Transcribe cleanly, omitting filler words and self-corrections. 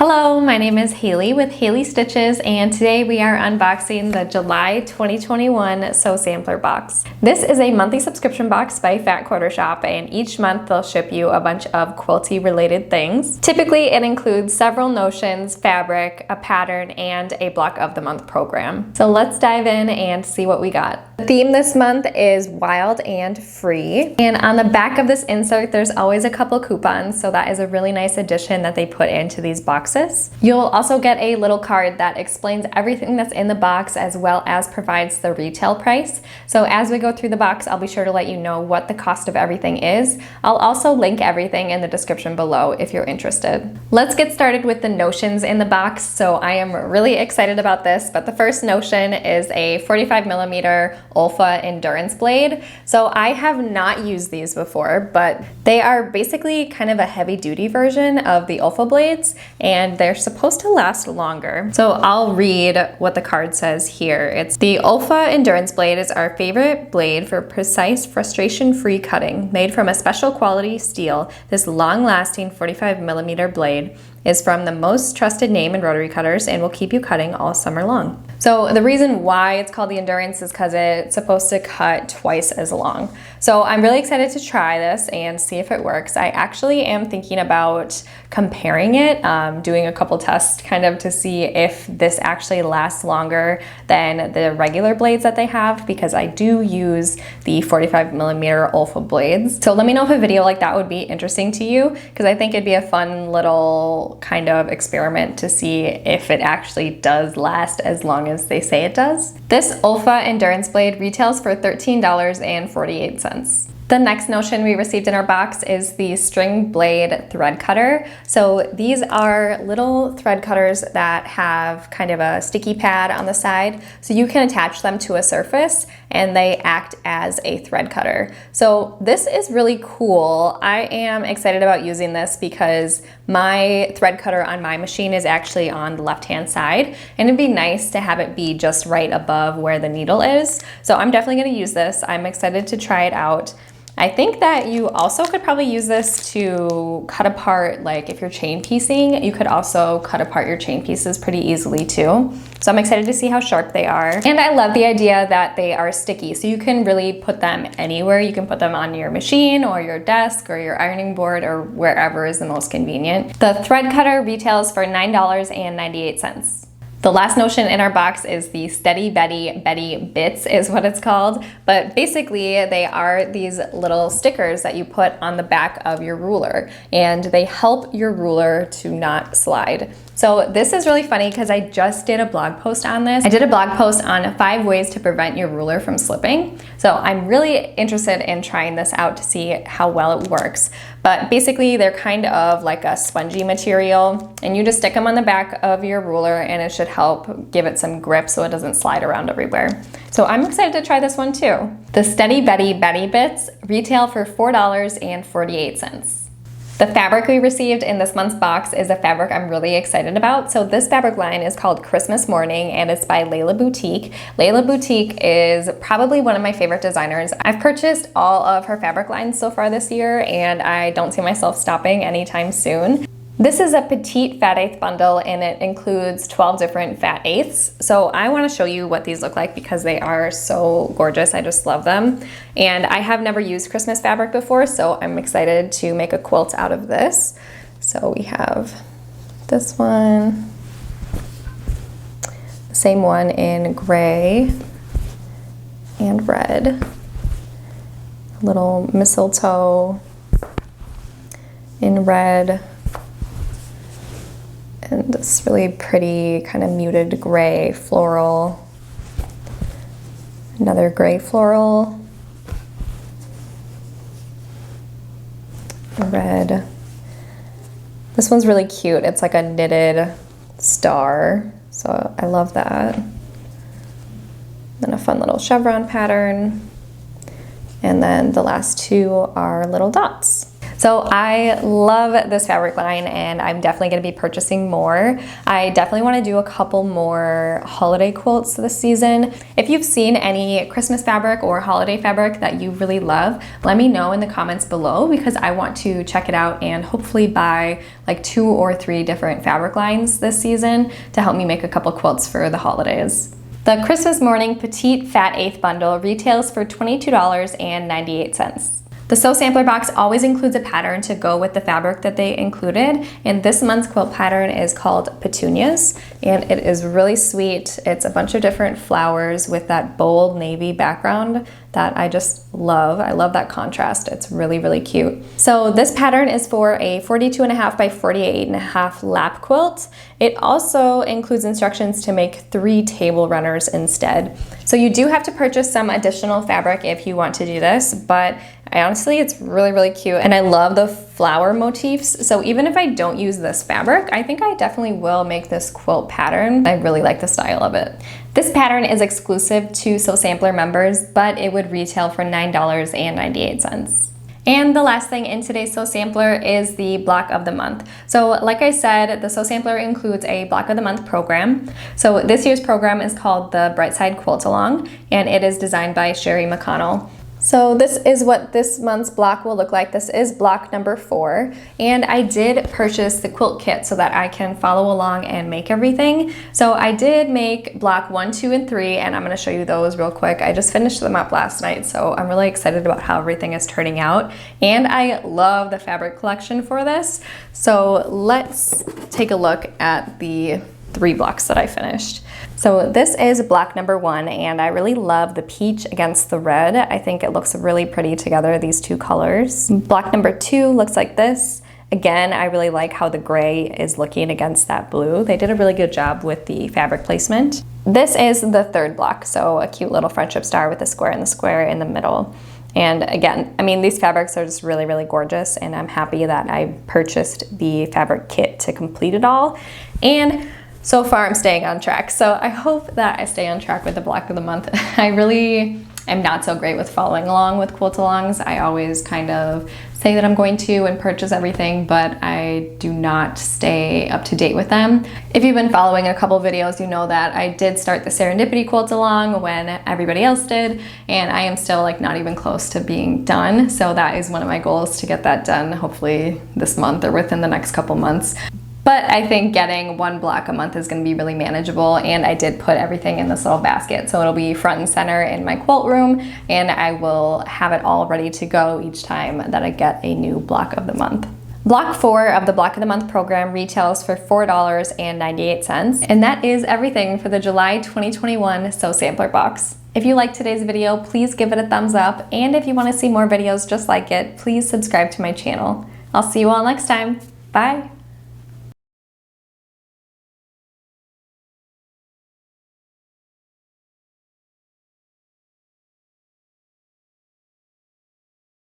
Hello, my name is Haley with Haley Stitches, and today we are unboxing the July 2021 Sew Sampler box. This is a monthly subscription box by Fat Quarter Shop, and each month they'll ship you a bunch of quilty related things. Typically it includes several notions, fabric, a pattern, and a block of the month program. So let's dive in and see what we got. The theme this month is wild and free, and on the back of this insert there's always a couple coupons, so that is a really nice addition that they put into these boxes. You'll also get a little card that explains everything that's in the box as well as provides the retail price. So as we go through the box, I'll be sure to let you know what the cost of everything is. I'll also link everything in the description below if you're interested. Let's get started with the notions in the box. So I am really excited about this, but the first notion is a 45mm Olfa endurance blade. So I have not used these before, but they are basically kind of a heavy duty version of the Olfa blades, and they're supposed to last longer. So I'll read what the card says here. It's the Olfa endurance blade is our favorite blade for precise, frustration-free cutting. Made from a special quality steel, this long-lasting 45mm blade is from the most trusted name in rotary cutters and will keep you cutting all summer long. So the reason why it's called the Endurance is because it's supposed to cut twice as long. So I'm really excited to try this and see if it works. I actually am thinking about comparing it, doing a couple tests kind of to see if this actually lasts longer than the regular blades that they have, because I do use the 45mm Olfa blades. So let me know if a video like that would be interesting to you, because I think it'd be a fun little kind of experiment to see if it actually does last as long as they say it does. This Olfa endurance blade retails for $13.48. The next notion we received in our box is the string blade thread cutter. So these are little thread cutters that have kind of a sticky pad on the side, so you can attach them to a surface and they act as a thread cutter. So this is really cool. I am excited about using this because my thread cutter on my machine is actually on the left-hand side, and it'd be nice to have it be just right above where the needle is. So I'm definitely gonna use this. I'm excited to try it out. I think that you also could probably use this to cut apart, like if you're chain piecing, you could also cut apart your chain pieces pretty easily too. So I'm excited to see how sharp they are. And I love the idea that they are sticky, so you can really put them anywhere. You can put them on your machine or your desk or your ironing board or wherever is the most convenient. The thread cutter retails for $9.98. The last notion in our box is the Steady Betty Bits is what it's called, but basically they are these little stickers that you put on the back of your ruler, and they help your ruler to not slide. So this is really funny because I just did a blog post on this. I did a blog post on 5 ways to prevent your ruler from slipping. So I'm really interested in trying this out to see how well it works. But basically they're kind of like a spongy material, and you just stick them on the back of your ruler and it should help give it some grip so it doesn't slide around everywhere. So I'm excited to try this one too. The Steady Betty Bits retail for $4.48. The fabric we received in this month's box is a fabric I'm really excited about. So this fabric line is called Christmas Morning, and it's by Layla Boutique. Layla Boutique is probably one of my favorite designers. I've purchased all of her fabric lines so far this year, and I don't see myself stopping anytime soon. This is a petite fat eighth bundle, and it includes 12 different fat eighths. So I want to show you what these look like because they are so gorgeous. I just love them. And I have never used Christmas fabric before, so I'm excited to make a quilt out of this. So we have this one, the same one in gray and red, a little mistletoe in red, and this really pretty kind of muted gray floral, another gray floral, red. This one's really cute. It's like a knitted star, so I love that. Then a fun little chevron pattern, and then the last two are little dots. So I love this fabric line and I'm definitely going to be purchasing more. I definitely want to do a couple more holiday quilts this season. If you've seen any Christmas fabric or holiday fabric that you really love, let me know in the comments below because I want to check it out and hopefully buy like 2 or 3 different fabric lines this season to help me make a couple quilts for the holidays. The Christmas Morning Petite Fat Eighth Bundle retails for $22.98. The Sew Sampler box always includes a pattern to go with the fabric that they included, and this month's quilt pattern is called Petunias, and it is really sweet. It's a bunch of different flowers with that bold navy background that I just love. I love that contrast. It's really, really cute. So this pattern is for a 42.5 by 48.5 lap quilt. It also includes instructions to make 3 table runners instead. So you do have to purchase some additional fabric if you want to do this, but honestly, it's really, really cute. And I love the flower motifs. So even if I don't use this fabric, I think I definitely will make this quilt pattern. I really like the style of it. This pattern is exclusive to Sew Sampler members, but it would retail for $9.98. And the last thing in today's Sew Sampler is the Block of the Month. So like I said, the Sew Sampler includes a Block of the Month program. So this year's program is called the Bright Side Quilt Along, and it is designed by Sherry McConnell. So this is what this month's block will look like. This is block number 4, and I did purchase the quilt kit so that I can follow along and make everything. So I did make block 1, 2, and 3, and I'm going to show you those real quick. I just finished them up last night, so I'm really excited about how everything is turning out, and I love the fabric collection for this. So let's take a look at the 3 blocks that I finished. So this is block number 1, and I really love the peach against the red. I think it looks really pretty together, these 2 colors. Block number 2 looks like this. Again, I really like how the gray is looking against that blue. They did a really good job with the fabric placement. This is the 3rd block, so a cute little friendship star with a square and the square in the middle. And again, I mean, these fabrics are just really, really gorgeous, and I'm happy that I purchased the fabric kit to complete it all. And so far, I'm staying on track. So I hope that I stay on track with the Block of the Month. I really am not so great with following along with quilt-alongs. I always kind of say that I'm going to and purchase everything, but I do not stay up to date with them. If you've been following a couple videos, you know that I did start the Serendipity quilt-along when everybody else did, and I am still like not even close to being done. So that is one of my goals, to get that done hopefully this month or within the next couple months. But I think getting 1 block a month is going to be really manageable, and I did put everything in this little basket, so it'll be front and center in my quilt room, and I will have it all ready to go each time that I get a new block of the month. Block 4 of the Block of the Month program retails for $4.98, and that is everything for the July 2021 Sew Sampler box. If you liked today's video, please give it a thumbs up, and if you want to see more videos just like it, please subscribe to my channel. I'll see you all next time. Bye!